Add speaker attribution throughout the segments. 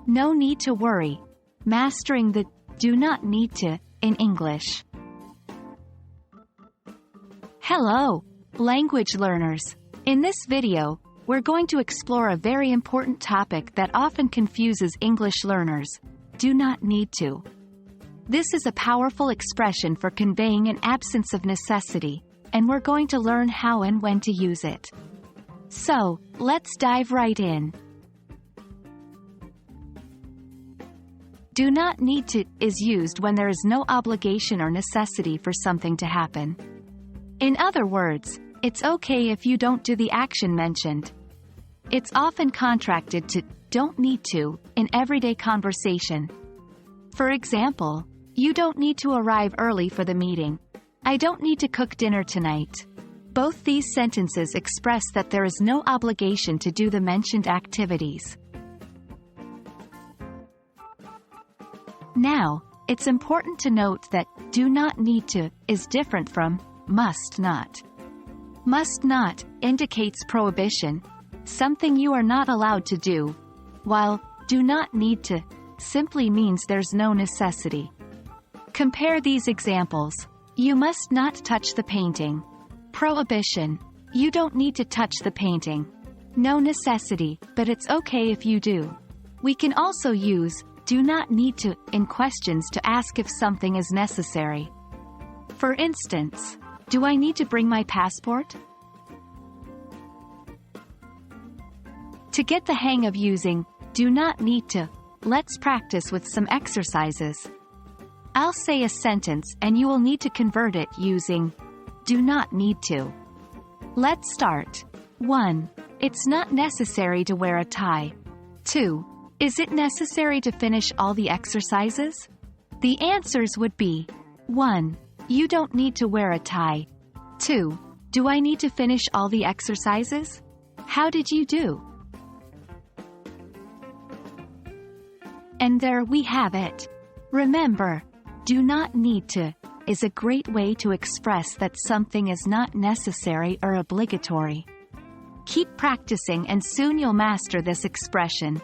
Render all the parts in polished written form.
Speaker 1: No need to worry. Mastering the do not need to in English. Hello, language learners. In this video, we're going to explore a very important topic that often confuses English learners. Do not need to. This is a powerful expression for conveying an absence of necessity, and we're going to learn how and when to use it. So, let's dive right in. Do not need to is used when there is no obligation or necessity for something to happen. In other words, it's okay if you don't do the action mentioned. It's often contracted to don't need to in everyday conversation. For example, you don't need to arrive early for the meeting. I don't need to cook dinner tonight. Both these sentences express that there is no obligation to do the mentioned activities. Now, it's important to note that do not need to is different from must not. Must not indicates prohibition, something you are not allowed to do, while do not need to simply means there's no necessity. Compare these examples. You must not touch the painting. Prohibition. You don't need to touch the painting. No necessity, but it's okay if you do. We can also use do not need to in questions to ask if something is necessary. For instance, do I need to bring my passport? To get the hang of using do not need to, let's practice with some exercises. I'll say a sentence and you will need to convert it using do not need to. Let's start. 1. It's not necessary to wear a tie. 2. Is it necessary to finish all the exercises? The answers would be 1. You don't need to wear a tie. 2. Do I need to finish all the exercises? How did you do? And there we have it. Remember, do not need to is a great way to express that something is not necessary or obligatory. Keep practicing and soon you'll master this expression.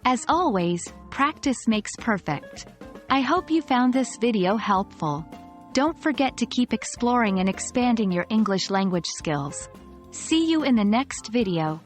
Speaker 1: As always, practice makes perfect. I hope you found this video helpful. Don't forget to keep exploring and expanding your English language skills. See you in the next video.